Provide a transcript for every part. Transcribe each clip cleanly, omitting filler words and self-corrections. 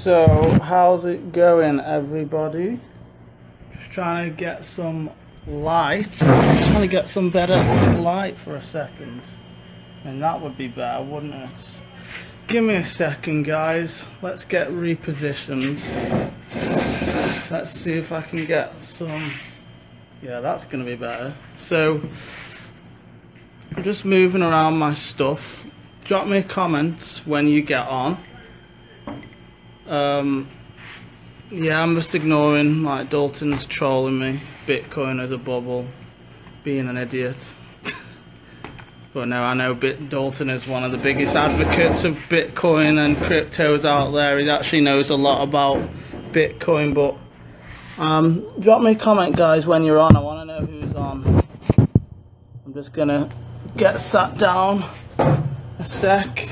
So, how's it going, everybody? Just trying to get some light. Just trying to get some better light for a second. And that would be better, wouldn't it? Give me a second, guys. Let's get repositioned. Let's see if I can get some... Yeah, that's going to be better. So, I'm just moving around my stuff. Drop me a comment when you get on. Yeah, I'm just ignoring, like, Dalton's trolling me. Bitcoin as a bubble. Being an idiot. But no, I know Dalton is one of the biggest advocates of Bitcoin and cryptos out there. He actually knows a lot about Bitcoin, but drop me a comment, guys, when you're on. I want to know who's on. I'm just gonna get sat down a sec.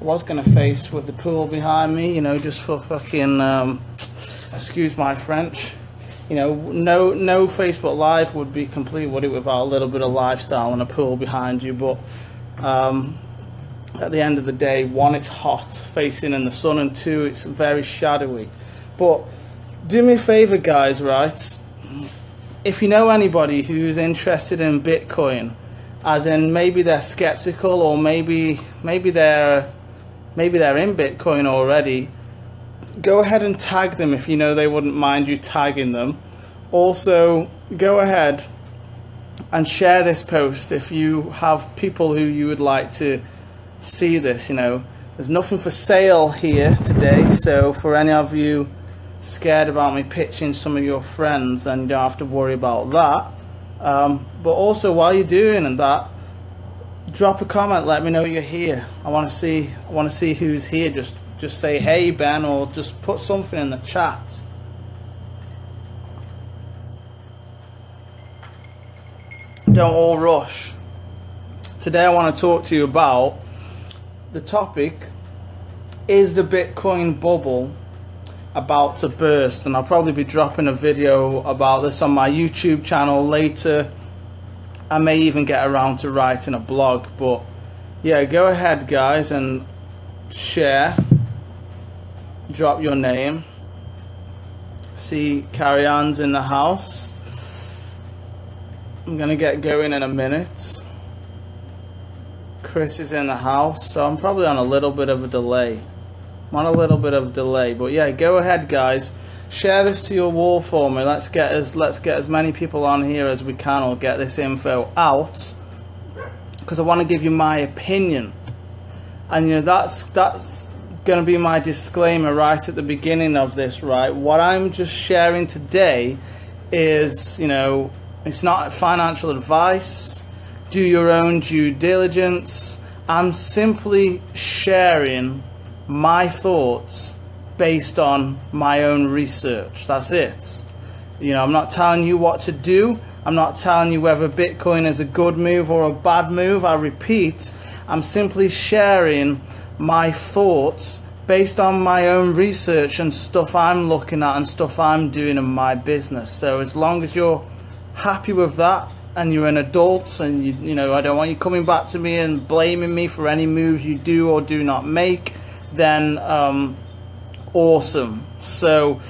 I was gonna face with the pool behind me, you know, just for fucking excuse my French. You know, no Facebook Live would be complete, would it, without a little bit of lifestyle and a pool behind you. But at the end of the day, one, it's hot, facing in the sun, and two, it's very shadowy. But do me a favor, guys, right? If you know anybody who's interested in Bitcoin, as in maybe they're skeptical, or maybe they're in Bitcoin already, go ahead and tag them if you know they wouldn't mind you tagging them. Also, go ahead and share this post if you have people who you would like to see this. You know, there's nothing for sale here today, so for any of you scared about me pitching some of your friends, then you don't have to worry about that. But also, while you're doing that, drop a comment, let me know you're here. I want to see who's here. Just say hey, Ben, or just put something in the chat. Don't all rush. Today I want to talk to you about the topic: is the Bitcoin bubble about to burst? And I'll probably be dropping a video about this on my YouTube channel later. I may even get around to writing a blog, but yeah, go ahead, guys, and share. Drop your name. See, Carrie Ann's in the house. I'm gonna get going in a minute. Chris is in the house, so I'm probably on a little bit of a delay. But yeah, go ahead, guys. Share this to your wall for me. Let's get as many people on here as we can, or get this info out, because I want to give you my opinion. And you know, that's going to be my disclaimer right at the beginning of this, right? What I'm just sharing today is, you know, it's not financial advice. Do your own due diligence. I'm simply sharing my thoughts based on my own research. That's it. You know, I'm not telling you what to do. I'm not telling you whether Bitcoin is a good move or a bad move. I repeat, I'm simply sharing my thoughts based on my own research and stuff I'm looking at and stuff I'm doing in my business. So as long as you're happy with that and you're an adult, and you know, I don't want you coming back to me and blaming me for any moves you do or do not make, then awesome. So,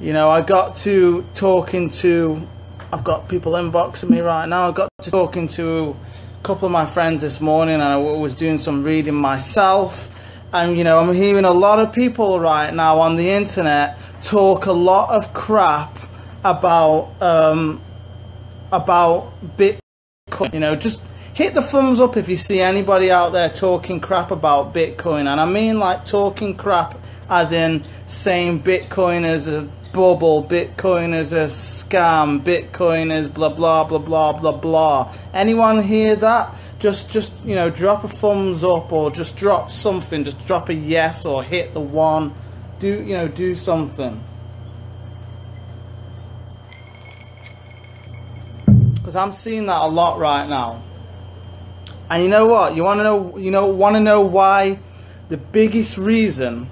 you know, I got to talking to, I've got people inboxing me right now. I got to talking to a couple of my friends this morning, and I was doing some reading myself. And you know, I'm hearing a lot of people right now on the internet talk a lot of crap about Bitcoin. You know, just hit the thumbs up if you see anybody out there talking crap about Bitcoin. And I mean, like, talking crap as in saying Bitcoin is a bubble, Bitcoin is a scam, Bitcoin is blah blah blah blah blah blah. Anyone hear that? Just you know, drop a thumbs up, or just drop something. Just drop a yes, or hit the one. Do something. Because I'm seeing that a lot right now. And you know what? You want to know why? The biggest reason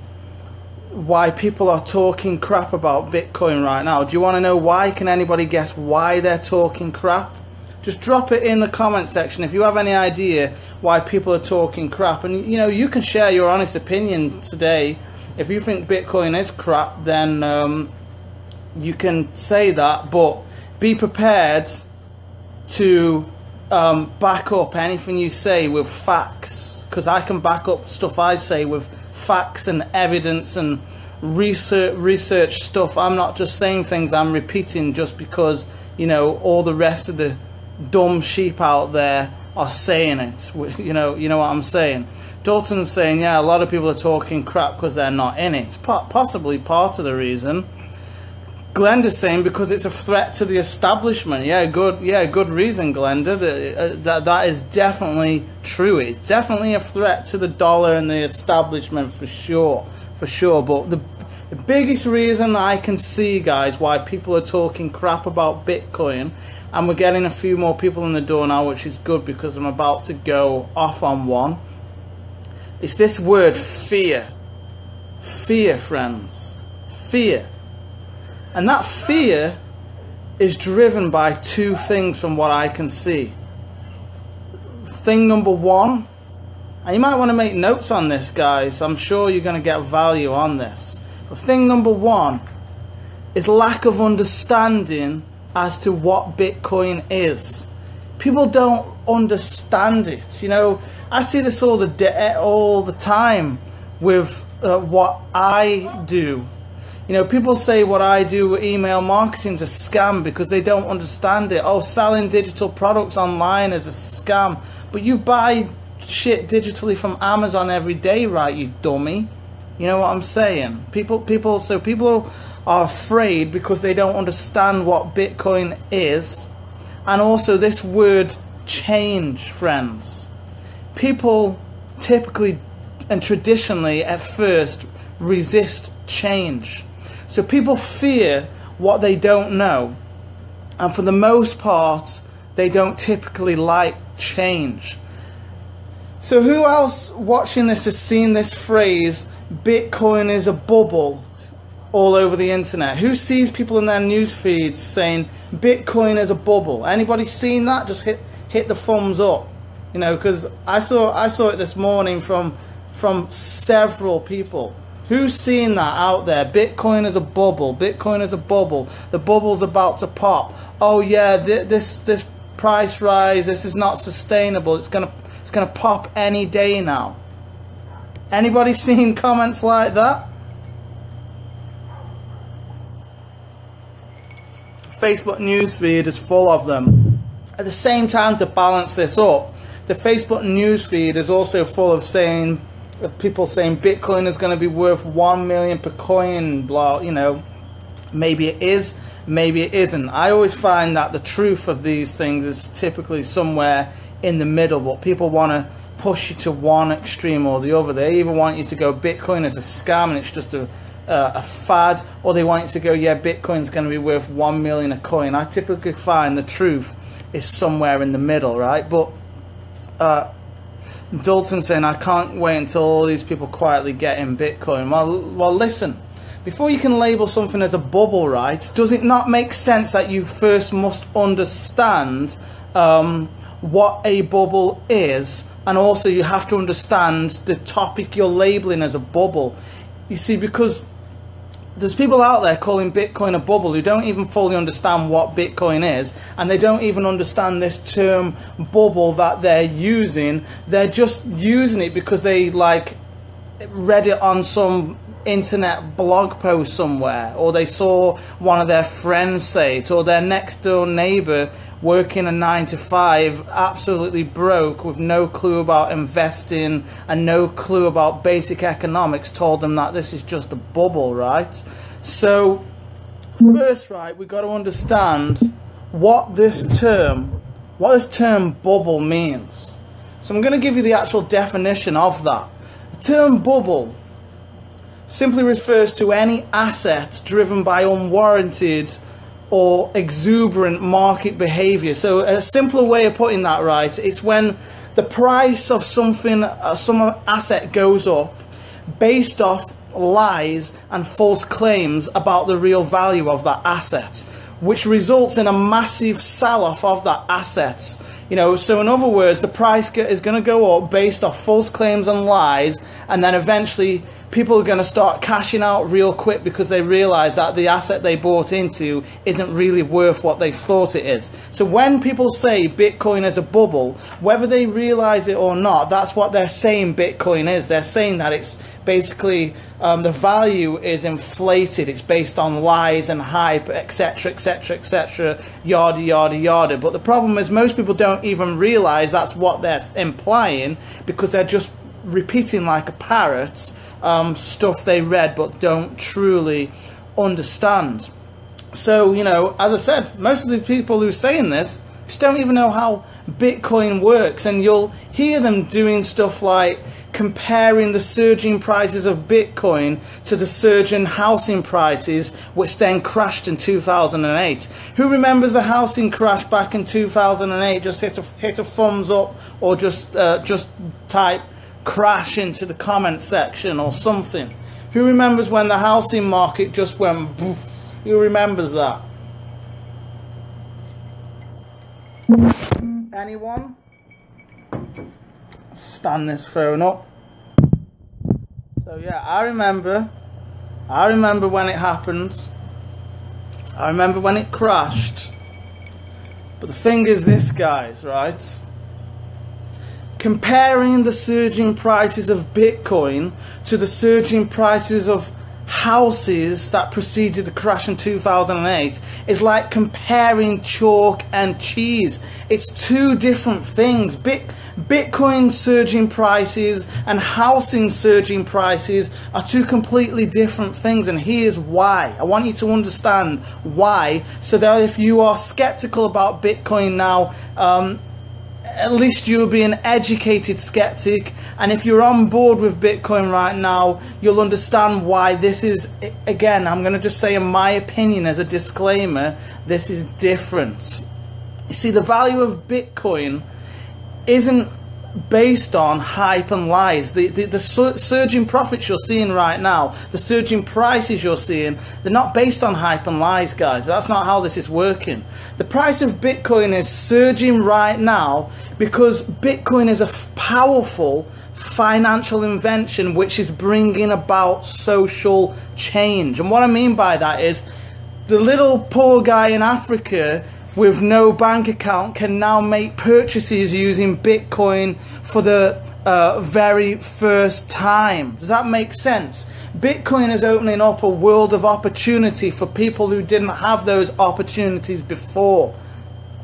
why people are talking crap about Bitcoin right now. Do you want to know why? Can anybody guess why they're talking crap? Just drop it in the comment section if you have any idea why people are talking crap. And you know, you can share your honest opinion today If you think Bitcoin is crap, then you can say that, but be prepared to back up anything you say with facts, because I can back up stuff I say with facts and evidence and research stuff. I'm not just saying things I'm repeating just because, you know, all the rest of the dumb sheep out there are saying it. You know what I'm saying. Dalton's saying, yeah, a lot of people are talking crap because they're not in it. Possibly part of the reason. Glenda's saying because it's a threat to the establishment. Yeah, good reason, Glenda. That is definitely true. It's definitely a threat to the dollar and the establishment for sure. But the biggest reason I can see, guys, why people are talking crap about Bitcoin, and we're getting a few more people in the door now, which is good because I'm about to go off on one. It's this word fear. Fear, friends. Fear. And that fear is driven by two things from what I can see. Thing number one, and you might want to make notes on this, guys. I'm sure you're going to get value on this. But thing number one is lack of understanding as to what Bitcoin is. People don't understand it. You know, I see this all the time with what I do. You know, people say what I do with email marketing is a scam because they don't understand it. Oh, selling digital products online is a scam. But you buy shit digitally from Amazon every day, right, you dummy? You know what I'm saying? People are afraid because they don't understand what Bitcoin is. And also this word change, friends. People typically and traditionally at first resist change. So people fear what they don't know, and for the most part they don't typically like change. So who else watching this has seen this phrase, Bitcoin is a bubble, all over the internet? Who sees people in their news feeds saying Bitcoin is a bubble? Anybody seen that? Just hit the thumbs up, you know, because I saw it this morning from several people. Who's seen that out there? Bitcoin is a bubble. Bitcoin is a bubble. The bubble's about to pop. Oh yeah, this price rise. This is not sustainable. It's gonna pop any day now. Anybody seen comments like that? Facebook newsfeed is full of them. At the same time, to balance this up, the Facebook newsfeed is also full of people saying Bitcoin is going to be worth 1 million per coin, blah, you know. Maybe it is, maybe it isn't. I always find that the truth of these things is typically somewhere in the middle, but people want to push you to one extreme or the other. They either want you to go Bitcoin is a scam and it's just a fad, or they want you to go, yeah, Bitcoin's going to be worth 1 million a coin. I typically find the truth is somewhere in the middle, right? But Dalton saying, I can't wait until all these people quietly get in Bitcoin. Well, listen, before you can label something as a bubble, right, does it not make sense that you first must understand what a bubble is, and also you have to understand the topic you're labeling as a bubble? You see, because there's people out there calling Bitcoin a bubble who don't even fully understand what Bitcoin is, and they don't even understand this term bubble that they're using. They're just using it because they like read it on some internet blog post somewhere, or they saw one of their friends say it, or their next door neighbor working a 9-to-5, absolutely broke with no clue about investing and no clue about basic economics, told them that this is just a bubble, right? So first, right, we've got to understand what this term bubble means. So I'm going to give you the actual definition of that. The term bubble simply refers to any asset driven by unwarranted or exuberant market behaviour. So a simpler way of putting that, right, it's when the price of something, some asset goes up based off lies and false claims about the real value of that asset. which results in a massive sell-off of that assets. You know, so in other words, the price is going to go up based off false claims and lies, and then eventually people are going to start cashing out real quick because they realize that the asset they bought into isn't really worth what they thought it is. So when people say Bitcoin is a bubble, whether they realize it or not, that's what they're saying Bitcoin is. They're saying that it's basically the value is inflated, it's based on lies and hype, etc, etc, etc, yada yada yada. But the problem is most people don't even realize that's what they're implying, because they're just repeating like a parrot stuff they read but don't truly understand. So, you know, as I said, most of the people who are saying this just don't even know how Bitcoin works, and you'll hear them doing stuff like comparing the surging prices of Bitcoin to the surging housing prices, which then crashed in 2008. Who remembers the housing crash back in 2008? Just hit a thumbs up, or just type crash into the comment section or something. Who remembers when the housing market just went boof? Who remembers that? Anyone? Stand this phone up. So yeah, I remember when it happened. I remember when it crashed. But the thing is this, guys, right? Comparing the surging prices of Bitcoin to the surging prices of houses that preceded the crash in 2008 is like comparing chalk and cheese. It's two different things. Bitcoin surging prices and housing surging prices are two completely different things, and here's why. I want you to understand why, so that if you are skeptical about Bitcoin now, at least you'll be an educated skeptic, and if you're on board with Bitcoin right now, you'll understand why this is, again, I'm going to just say in my opinion as a disclaimer, this is different. You see, the value of Bitcoin isn't based on hype and lies. The surging profits you're seeing right now, the surging prices you're seeing, they're not based on hype and lies, guys. That's not how this is working. The price of Bitcoin is surging right now because Bitcoin is a powerful financial invention which is bringing about social change. And what I mean by that is the little poor guy in Africa with no bank account can now make purchases using Bitcoin for the very first time. Does that make sense? Bitcoin is opening up a world of opportunity for people who didn't have those opportunities before.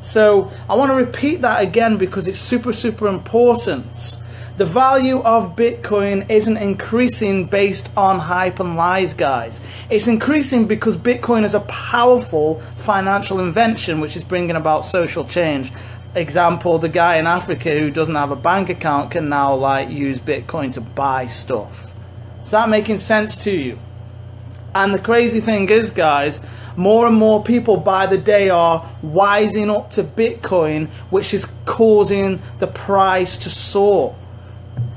So I want to repeat that again because it's super, super important. The value of Bitcoin isn't increasing based on hype and lies, guys. It's increasing because Bitcoin is a powerful financial invention which is bringing about social change. Example, the guy in Africa who doesn't have a bank account can now use Bitcoin to buy stuff. Is that making sense to you? And the crazy thing is, guys, more and more people by the day are wising up to Bitcoin, which is causing the price to soar.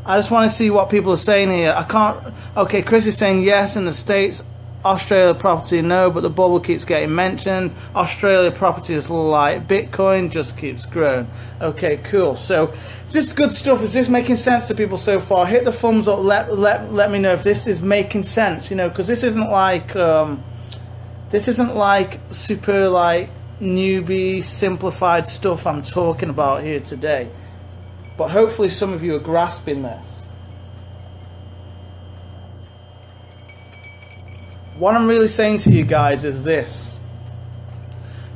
I just want to see what people are saying here. I can't... Okay, Chris is saying yes in the States. Australia property, no, but the bubble keeps getting mentioned. Australia property is like Bitcoin, just keeps growing. Okay, cool. So, is this good stuff? Is this making sense to people so far? Hit the thumbs up. Let me know if this is making sense. You know, because this isn't like super newbie simplified stuff I'm talking about here today. But hopefully some of you are grasping this. What I'm really saying to you guys is this.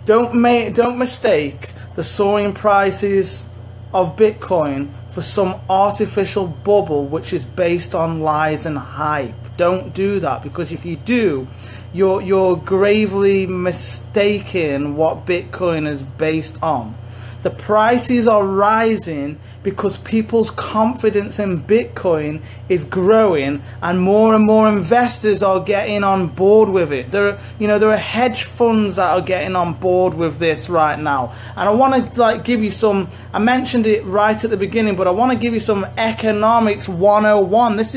Don't mistake the soaring prices of Bitcoin for some artificial bubble which is based on lies and hype. Don't do that, because if you do, you're gravely mistaking what Bitcoin is based on. The prices are rising because people's confidence in Bitcoin is growing, and more investors are getting on board with it. There are hedge funds that are getting on board with this right now. And I want to give you some, I mentioned it right at the beginning, but I want to give you some economics 101. This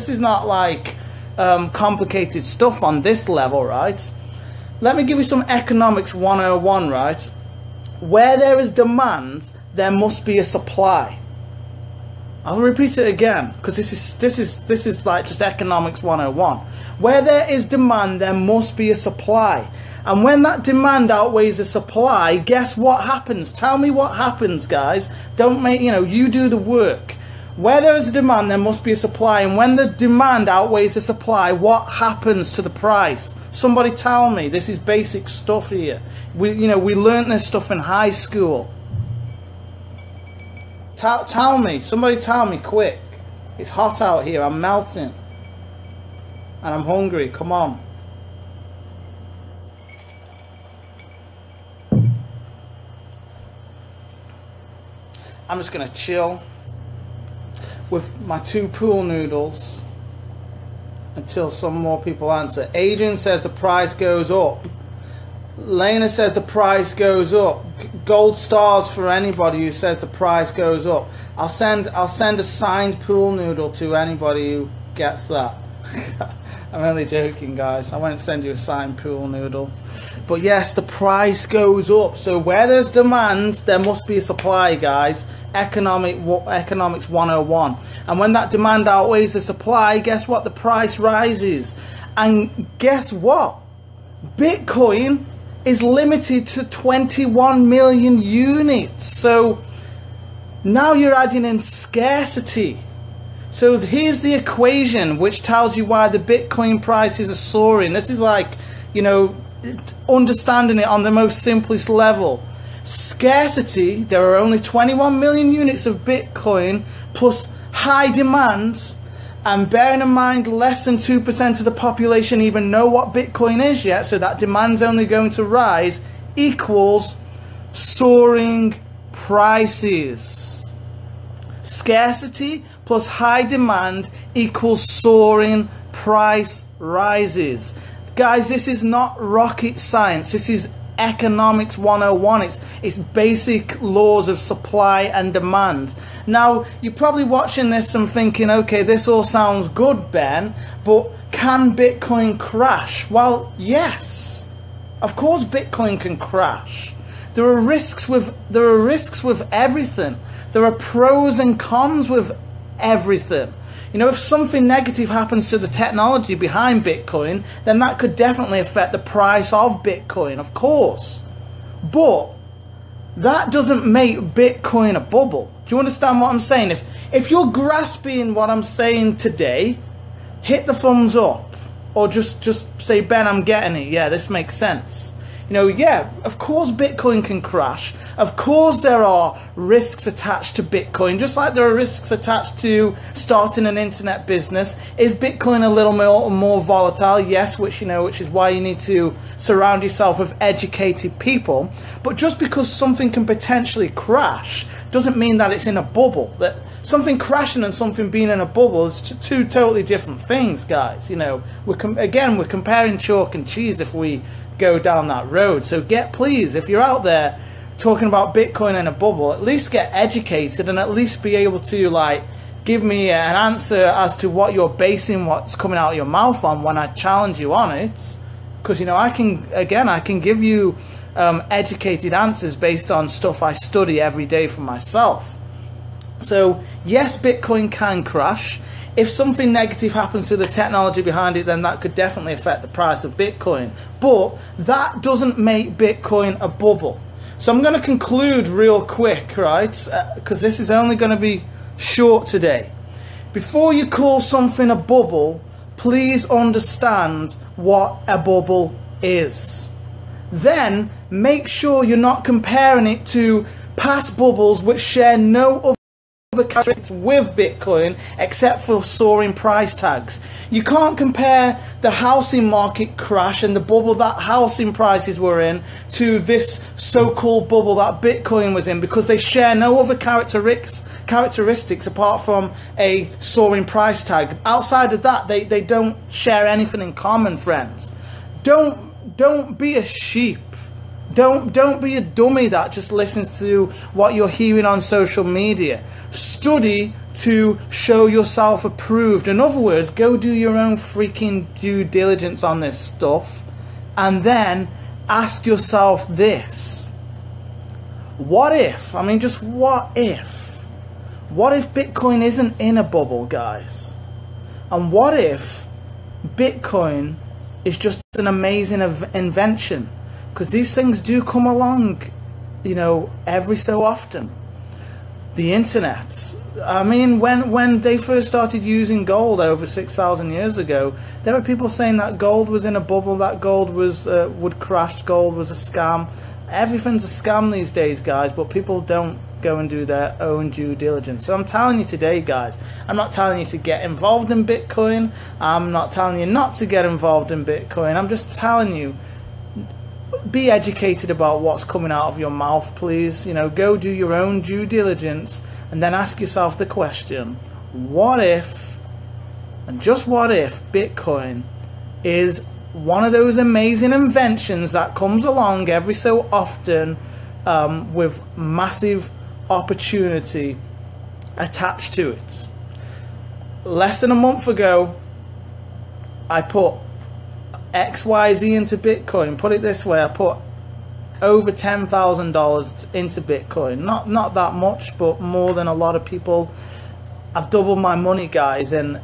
is not complicated stuff on this level, right? let me give you some economics 101, right? Where there is demand, there must be a supply. I'll repeat it again, because this is like just economics 101. Where there is demand, there must be a supply. And when that demand outweighs the supply, guess what happens? Tell me what happens, guys. Don't make, you do the work. Where there is a demand, there must be a supply. And when the demand outweighs the supply, what happens to the price? Somebody tell me. This is basic stuff here. We learned this stuff in high school. Tell me. Somebody tell me quick. It's hot out here. I'm melting. And I'm hungry. Come on. I'm just going to chill with my 2 pool noodles until some more people answer. Adrian says the price goes up. Lena says the price goes up. Gold stars for anybody who says the price goes up. I'll send a signed pool noodle to anybody who gets that. I'm only joking, guys. I won't send you a signed pool noodle. But yes, the price goes up. So where there's demand, there must be a supply, guys. Economics 101. And when that demand outweighs the supply, guess what? The price rises. And guess what? Bitcoin is limited to 21 million units. So now you're adding in scarcity. So here's the equation which tells you why the Bitcoin prices are soaring. This is like, understanding it on the most simplest level. Scarcity, there are only 21 million units of Bitcoin plus high demand. And bearing in mind, less than 2% of the population even know what Bitcoin is yet, so that demand's only going to rise, equals soaring prices. Scarcity plus high demand equals soaring price rises. Guys, this is not rocket science. This is economics 101. It's basic laws of supply and demand. Now, you're probably watching this and thinking, okay, this all sounds good, Ben, but can Bitcoin crash? Well, yes. Of course Bitcoin can crash. There are risks with everything. There are pros and cons with everything. If something negative happens to the technology behind Bitcoin, then that could definitely affect the price of Bitcoin, of course. But that doesn't make Bitcoin a bubble. Do you understand what I'm saying? If you're grasping what I'm saying today, hit the thumbs up. Or just say, Ben, I'm getting it. Yeah, this makes sense. Yeah, of course Bitcoin can crash. Of course there are risks attached to Bitcoin, just like there are risks attached to starting an internet business. Is Bitcoin a little more volatile? Yes, which is why you need to surround yourself with educated people. But just because something can potentially crash doesn't mean that it's in a bubble. That something crashing and something being in a bubble is two totally different things, guys. We're comparing chalk and cheese if we go down that road. So please, if you're out there talking about Bitcoin in a bubble, at least get educated and at least be able to give me an answer as to what you're basing what's coming out of your mouth on when I challenge you on it. Because I can give you educated answers based on stuff I study every day for myself. So yes, Bitcoin can crash. If something negative happens to the technology behind it, then that could definitely affect the price of Bitcoin. But that doesn't make Bitcoin a bubble. So I'm going to conclude real quick, right? Because this is only going to be short today. Before you call something a bubble, please understand what a bubble is. Then make sure you're not comparing it to past bubbles which share no other characteristics with Bitcoin except for soaring price tags. You can't compare the housing market crash and the bubble that housing prices were in to this so-called bubble that Bitcoin was in, because they share no other characteristics apart from a soaring price tag. Outside of that, they don't share anything in common, friends. Don't be a sheep. Don't be a dummy that just listens to what you're hearing on social media. Study to show yourself approved. In other words, go do your own freaking due diligence on this stuff And then ask yourself this. What if, I mean, just what if Bitcoin isn't in a bubble, guys? And what if Bitcoin is just an amazing invention? Because these things do come along, you know, every so often. The internet. I mean, when they first started using gold over 6,000 years ago, there were people saying that gold was in a bubble, that gold was would crash, gold was a scam. Everything's a scam these days, guys, but people don't go and do their own due diligence. So I'm telling you today, guys, I'm not telling you to get involved in Bitcoin. I'm not telling you not to get involved in Bitcoin. I'm just telling you, be educated about what's coming out of your mouth, please. You know, go do your own due diligence and then ask yourself the question, what if, and just what if, Bitcoin is one of those amazing inventions that comes along every so often with massive opportunity attached to it. Less than a month ago, I put XYZ into Bitcoin. Put it this way, I put over $10,000 into Bitcoin. Not that much, but more than a lot of people. I've doubled my money, guys, in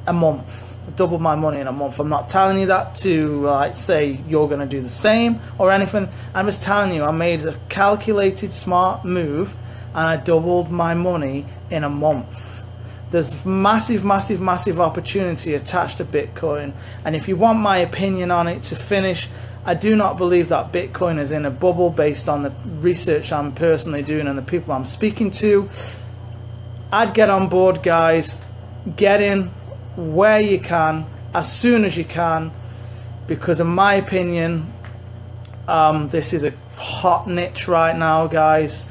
a month. Doubled my money in a month. I'm not telling you that to like say you're going to do the same or anything. I'm just telling you I made a calculated, smart move, and I doubled my money in a month. There's massive opportunity attached to Bitcoin, and if you want my opinion on it to finish, I do not believe that Bitcoin is in a bubble based on the research I'm personally doing and the people I'm speaking to. I'd get on board, guys. Get in where you can, as soon as you can, because in my opinion, this is a hot niche right now, guys.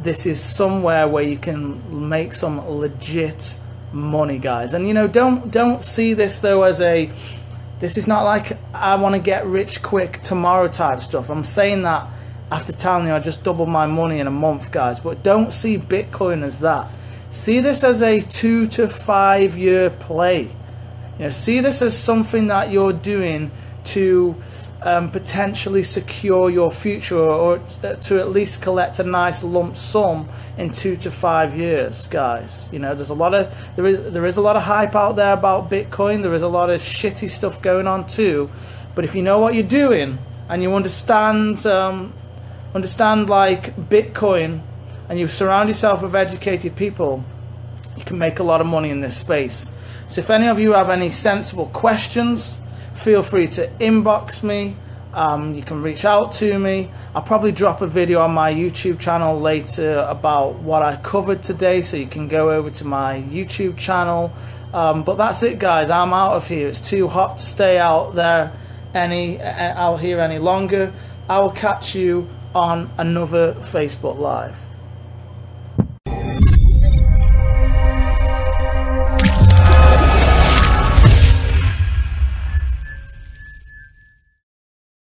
This is somewhere where you can make some legit money, guys. And you know, don't see this though as a, this is not like I want to get rich quick tomorrow type stuff. I'm saying that after telling you I just doubled my money in a month, guys. But don't see Bitcoin as that. See this as a 2 to 5 year play. You know, see this as something that you're doing to potentially secure your future, or to at least collect a nice lump sum in 2 to 5 years, guys. You know, there's a lot of there is a lot of hype out there about Bitcoin. There is a lot of shitty stuff going on too. But if you know what you're doing and you understand like Bitcoin, and you surround yourself with educated people, you can make a lot of money in this space. So if any of you have any sensible questions, feel free to inbox me. You can reach out to me. I'll probably drop a video on my YouTube channel later about what I covered today, so you can go over to my YouTube channel. But that's it, guys. I'm out of here. It's too hot to stay out here any longer. I will catch you on another Facebook Live.